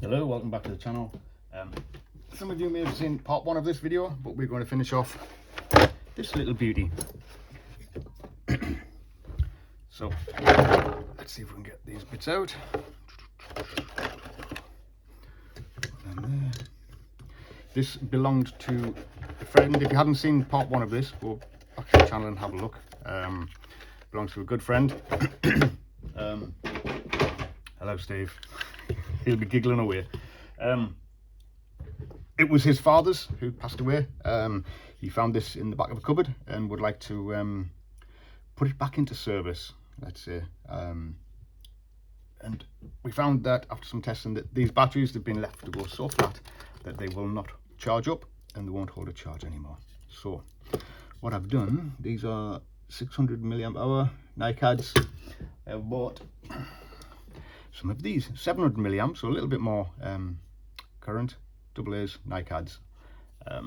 Hello, welcome back to the channel. Some of you may have seen part one of this video, but we're going to finish off this little beauty. So let's see if we can get these bits out. And there. This belonged to a friend. If you hadn't seen part one of this, go back to the channel and have a look. Belongs to a good friend. Hello, Steve. He'll be giggling away. It was his father's who passed away. He found this in the back of a cupboard and would like to put it back into service, let's say. And we found that after some testing that these batteries have been left to go so flat that they will not charge up and they won't hold a charge anymore. So what I've done, these are 600 milliamp hour NiCads. I've bought some of these 700 milliamps, so a little bit more current, AA's NiCads. I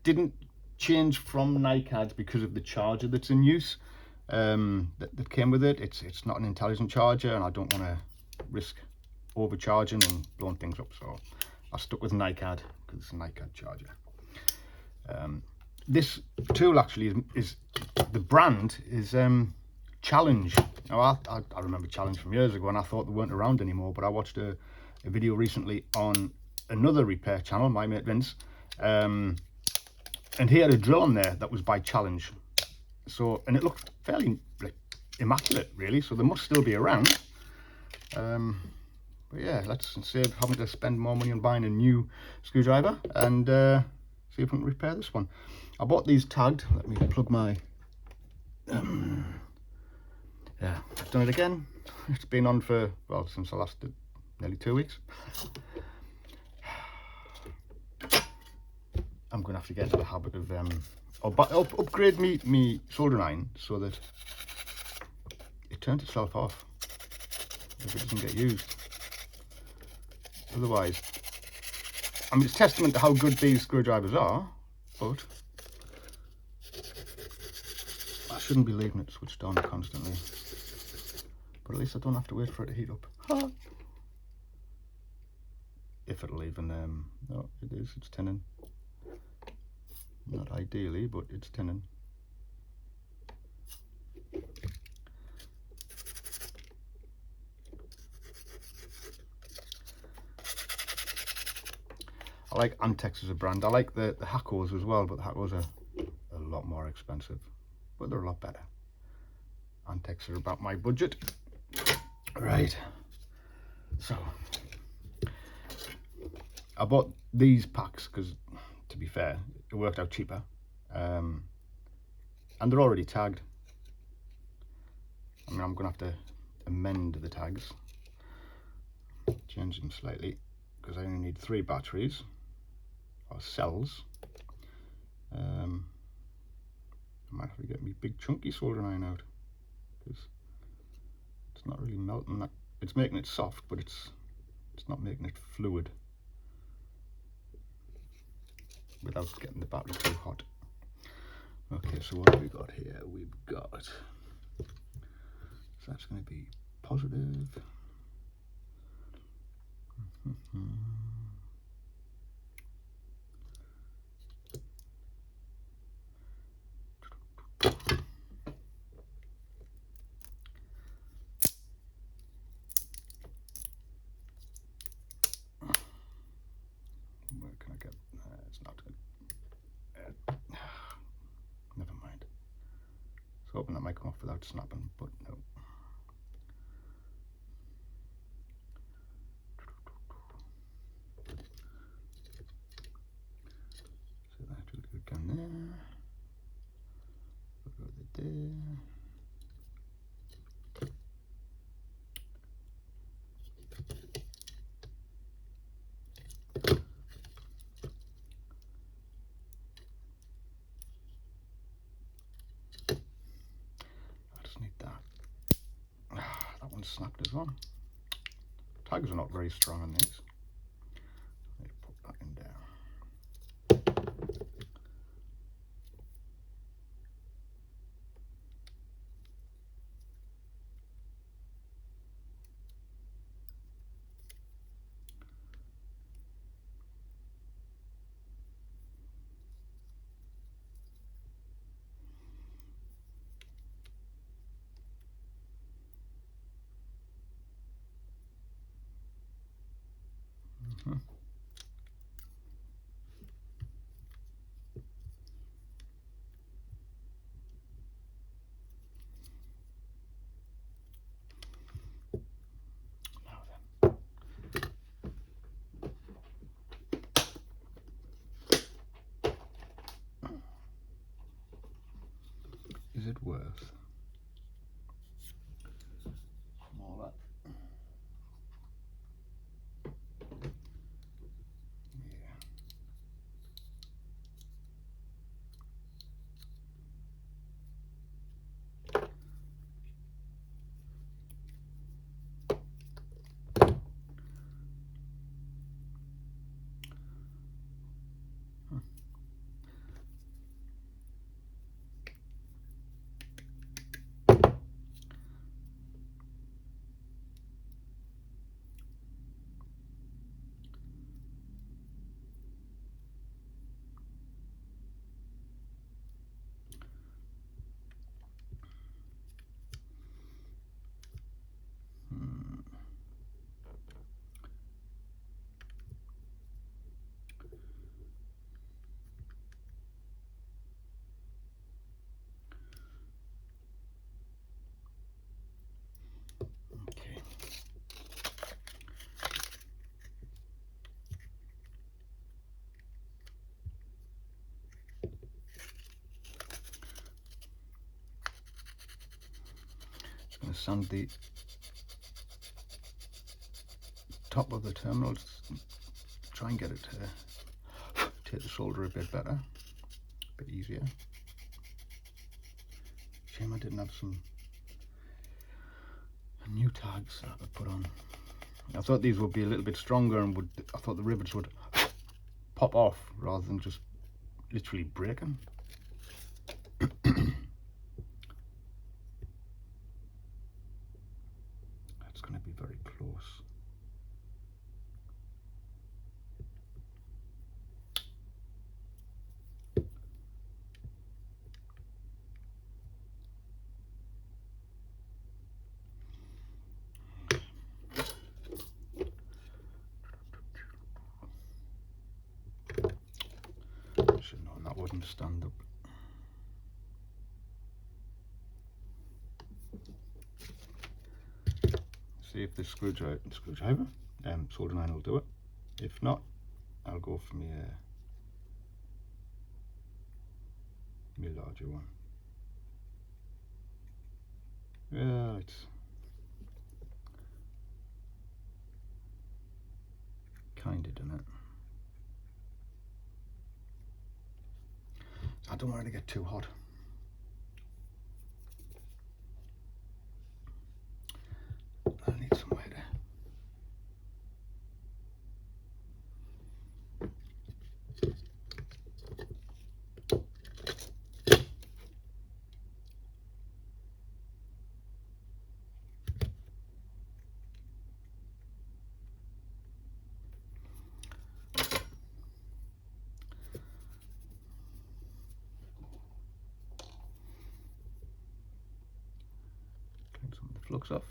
didn't change from NiCads because of the charger that's in use that came with it. It's not an intelligent charger and I don't want to risk overcharging and blowing things up, so I stuck with NiCad because it's a NiCad charger. This tool actually is the brand is Challenge. Now I remember Challenge from years ago and I thought they weren't around anymore, but I watched a video recently on another repair channel, my mate Vince, and he had a drill on there that was by Challenge. So, and it looked fairly like immaculate really, so they must still be around. But yeah, let's save having to spend more money on buying a new screwdriver and see if we can repair this one. I bought these tagged. Let me plug my yeah, I've done it again. It's been on for, well, since I last did, nearly 2 weeks. I'm going to have to get into the habit of upgrade me soldering iron so that it turns itself off if it doesn't get used. Otherwise, I mean, it's testament to how good these screwdrivers are, but I shouldn't be leaving it switched on constantly. But at least I don't have to wait for it to heat up. If it'll even, no, it is, it's tinning. Not ideally, but it's tinning. I like Antex as a brand. I like the Hackos as well, but the Hackos are a lot more expensive, but they're a lot better. Antex are about my budget. Right, so I bought these packs because, to be fair, it worked out cheaper, and they're already tagged. I mean, I'm gonna have to amend the tags, change them slightly, because I only need 3 batteries or cells. I might have to get me big chunky soldering iron out because it's not really melting that. It's making it soft, but it's not making it fluid without getting the battery too hot. Okay, so what have we got here? We've got, so that's going to be positive. Where can I get? It's not good. Never mind. I was hoping that might come off without snapping, but no. So that will go down there. We'll go there. Snapped as well. Tags are not very strong on these. Let me put that in there. Is it worth all that? Yeah. Okay. Just going to sand the top of the terminal, try and get it to hit the solder a bit better, a bit easier. Shame I didn't have some new tags that I could put on. I thought these would be a little bit stronger and I thought the rivets would pop off rather than just literally breaking. That's going to be very close. Should have known that wouldn't stand up. See if this screwdriver soldering iron will do it. If not, I'll go for my larger one. Yeah, it's kind of done it. I don't want it to get too hot. I need somewhere to. Clean some of the flux off.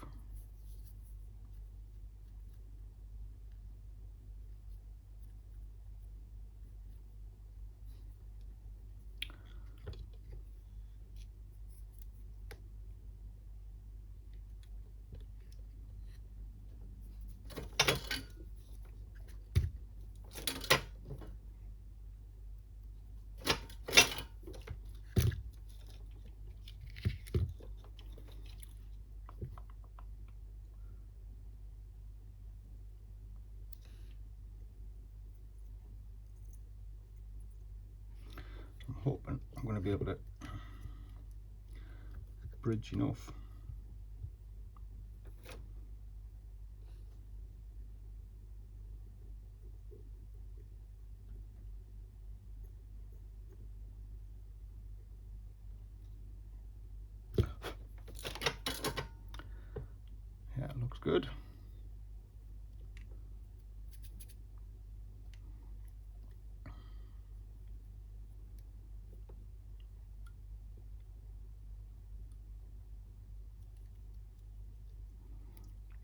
I'm hoping I'm going to be able to bridge enough. Yeah, it looks good.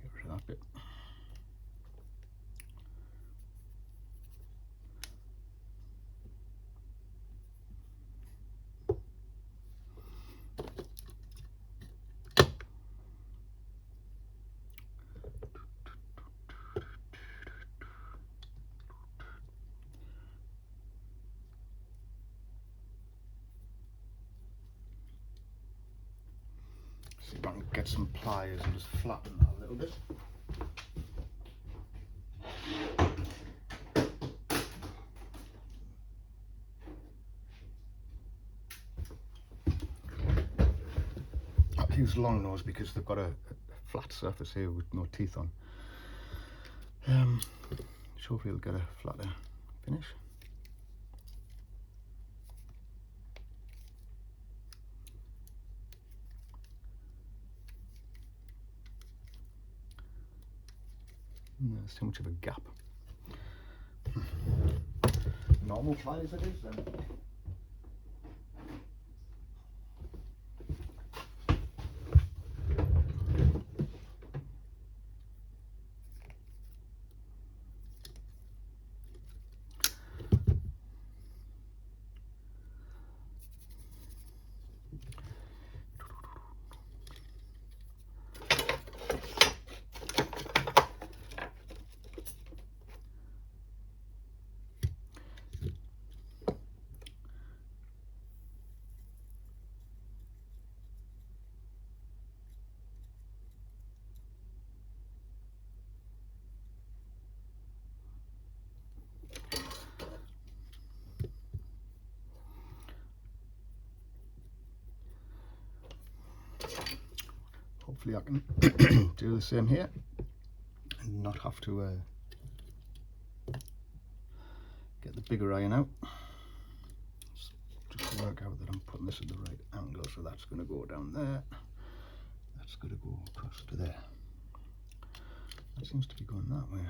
Get rid of that bit. See if I can get some pliers and just flatten that a little bit. I've used long nose because they've got a flat surface here with no teeth on. Hopefully it'll get a flatter finish. There's too much of a gap. Normal pliers it is then. Hopefully I can do the same here and not have to get the bigger iron out. Just work out that I'm putting this at the right angle, so that's going to go down there, that's going to go across to there. That seems to be going that way.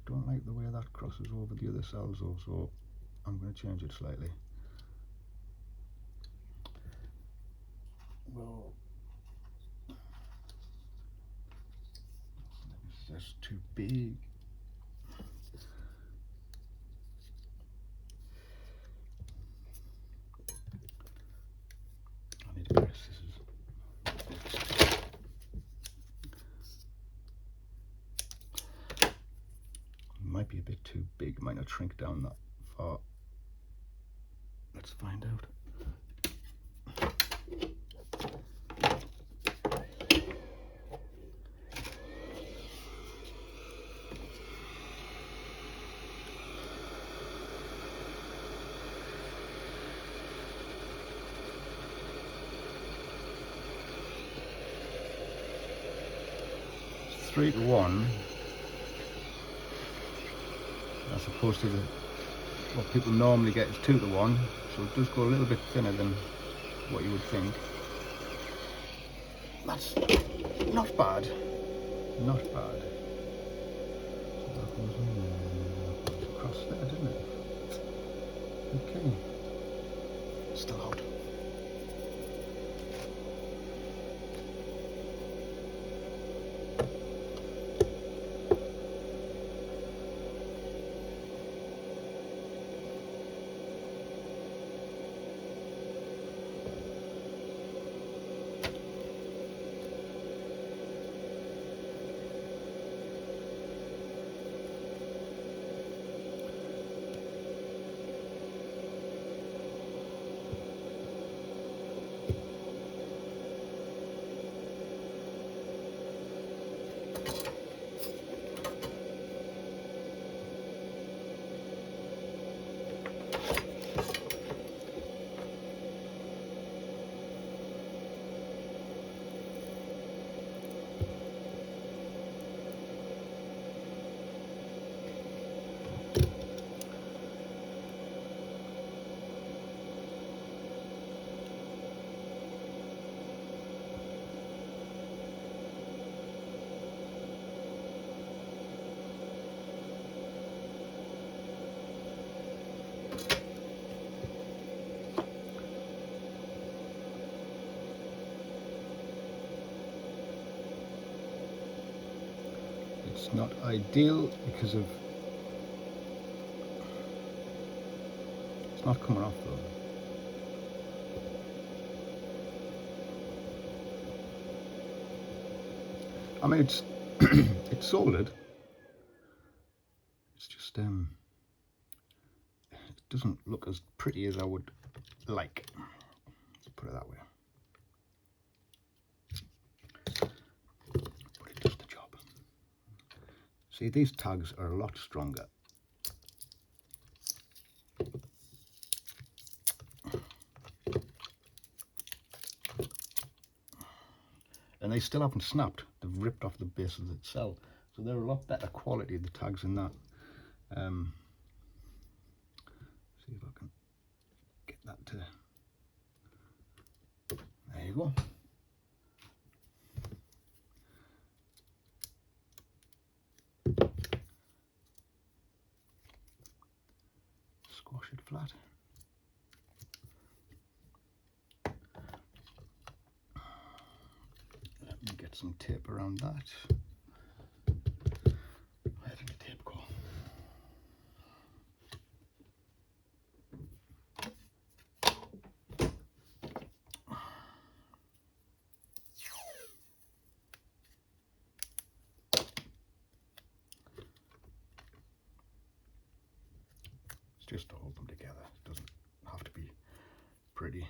Don't like the way that crosses over the other cells though, so I'm going to change it slightly. Well, that's too big. I need a pair of scissors. Might be a bit too big, might not shrink down that far. Let's find out. It's 3 to 1. As opposed to what people normally get is 2 to 1, so it does go a little bit thinner than what you would think. That's not bad, not bad. So that goes in across there, didn't it? Okay, still hot. It's not ideal because of it's not coming off though. I mean it's it's soldered. It's just it doesn't look as pretty as I would like. Let's put it that way. See, these tags are a lot stronger. And they still haven't snapped. They've ripped off the base of the cell. So they're a lot better quality, the tags, than that. See if I can get that to... There you go. Squash it flat. Let me get some tape around that. Where did the tape go? It's just to hold them together. It doesn't have to be pretty.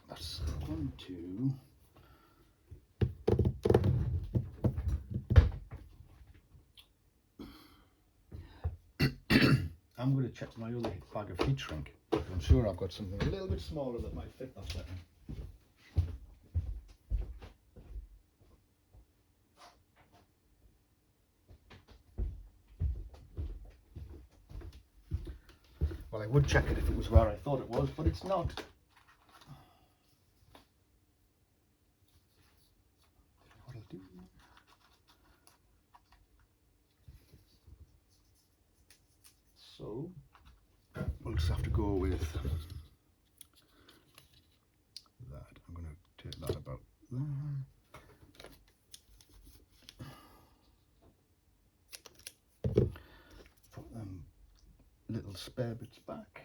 That's going to I'm going to check my other bag of heat shrink. I'm sure I've got something a little bit smaller that might fit that setting. Well, I would check it if it was where I thought it was, but it's not. What I'll do. So we'll just have to go with that. I'm going to take that about there. Put them little spare bits back.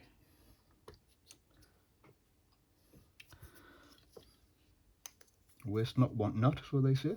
Waste not, want not, so they say.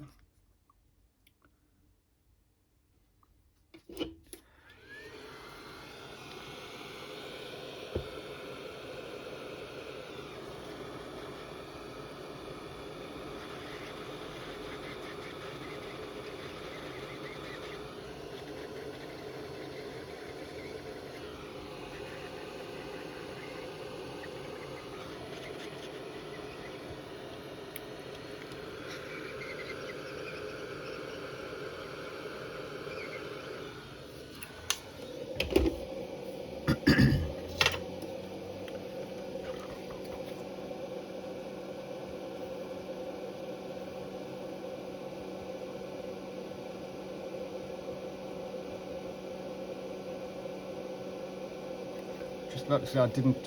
Just about to say I didn't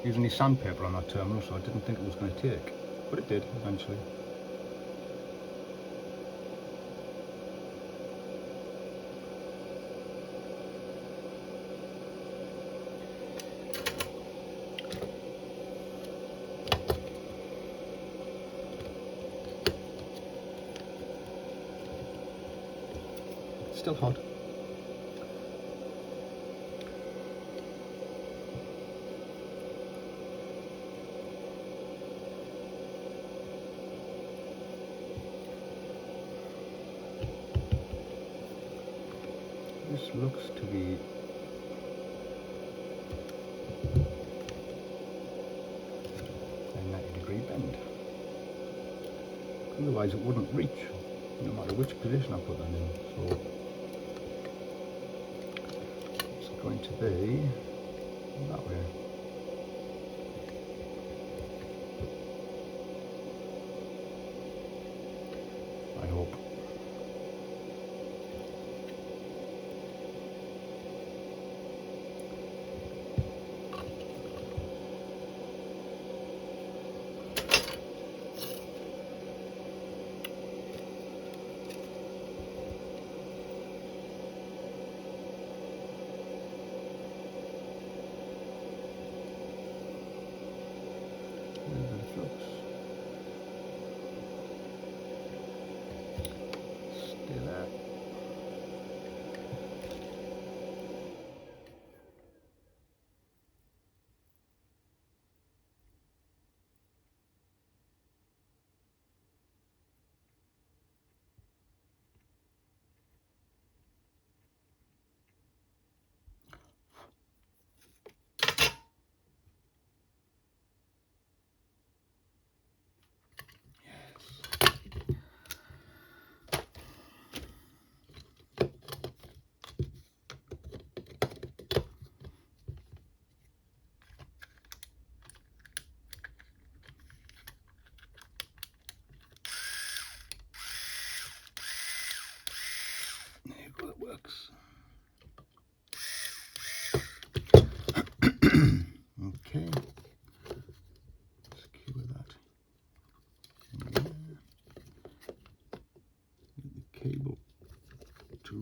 use any sandpaper on that terminal, so I didn't think it was going to take, but it did eventually. It's still hot. This looks to be a 90-degree bend. Otherwise it wouldn't reach, no matter which position I put them in. So it's going to be that way. I hope.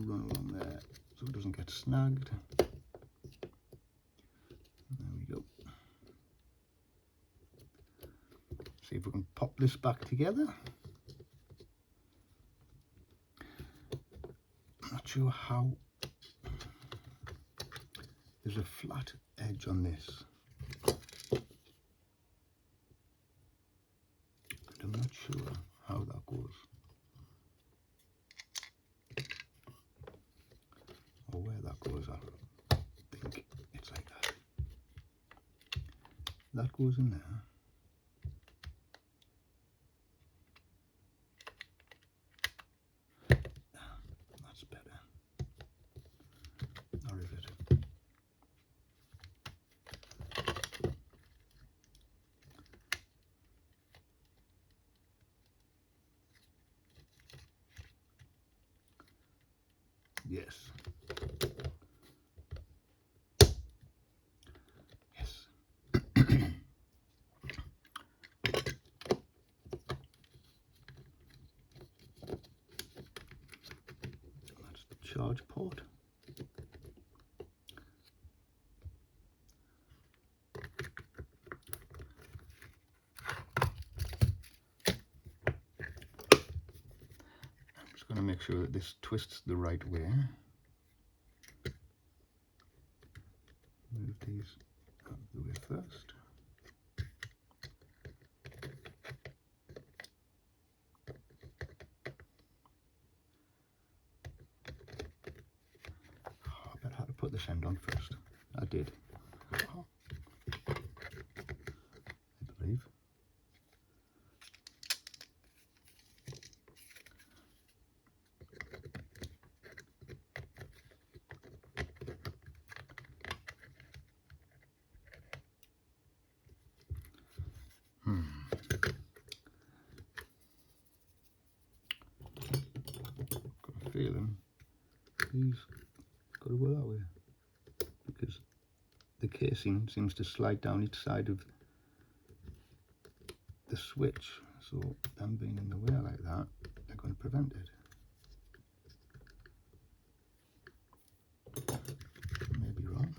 run along there so it doesn't get snagged. There we go. See if we can pop this back together. I'm not sure how. There's a flat edge on this. And I'm not sure how that goes. Or where that goes, I think it's like that. That goes in there. That's better. Or is it? Yes. Yes. That's the charge port. I'm just going to make sure that this twists the right way. Move these out of the way first. Oh, I better have to put this end on first. I did. Oh, I believe. Got a feeling he's got to go that way because the casing seems to slide down each side of the switch, so them being in the way like that, they're going to prevent it. Maybe wrong.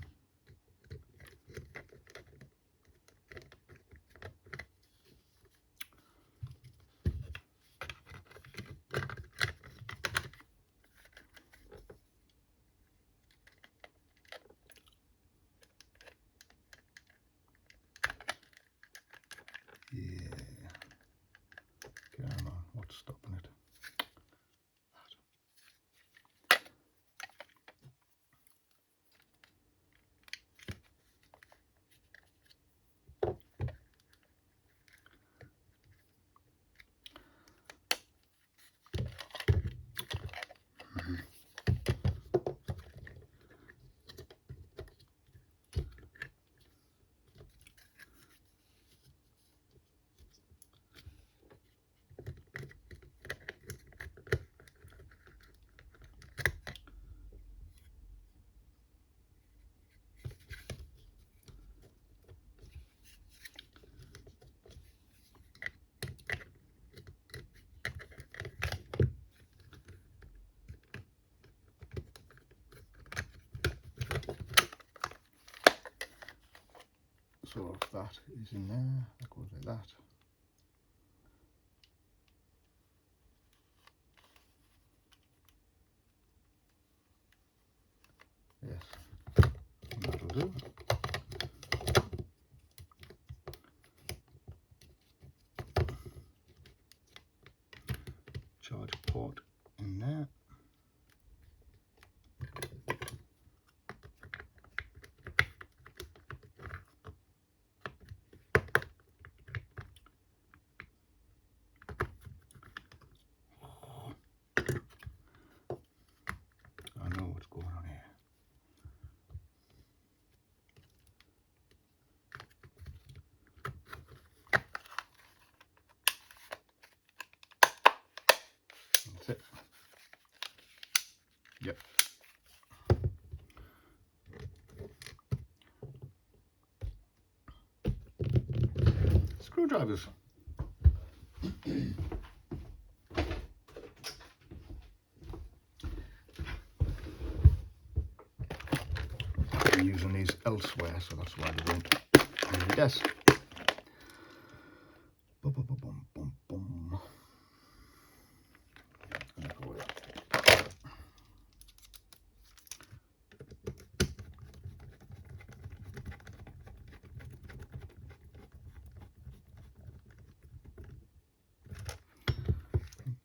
Yeah. Come on, what's stopping it? So if that is in there, that goes like that. Yes, that'll do. Charge port in there. I know what's going on here. That's it. Yep. Screwdrivers. batteries elsewhere, so that's why they won't on the desk. Boom, boom, boom, boom, boom, boom.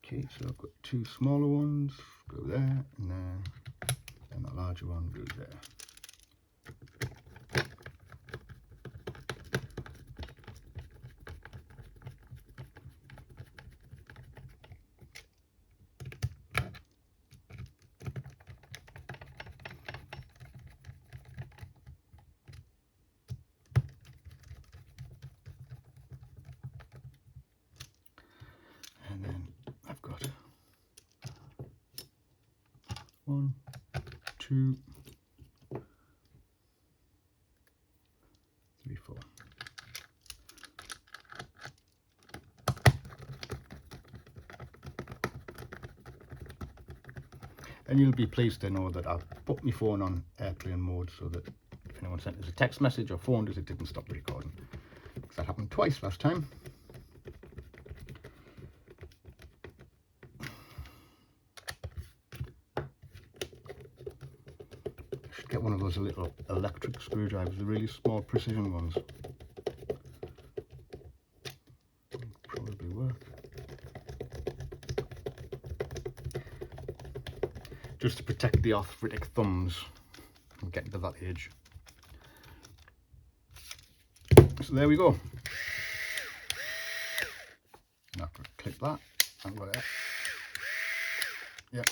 Okay, so I've got two smaller ones, go there and there, and the larger one goes there. And then I've got 1, 2, 3, 4. And you'll be pleased to know that I've put my phone on airplane mode so that if anyone sent us a text message or phoned us, it didn't stop the recording. Because that happened twice last time. Get one of those little electric screwdrivers, the really small precision ones. Probably work. Just to protect the arthritic thumbs from getting to that age. So there we go. Now I've got to click that and whatever. Yep.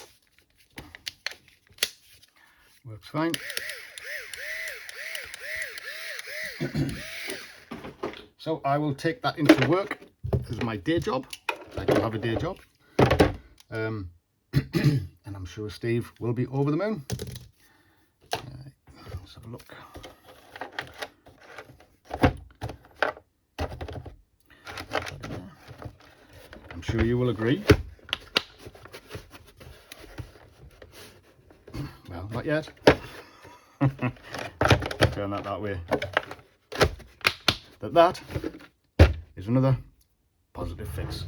Works fine. So I will take that into work as my day job. I do have a day job. And I'm sure Steve will be over the moon. Let's have a look. I'm sure you will agree. Well, not yet. Turn that way. That is another positive fix.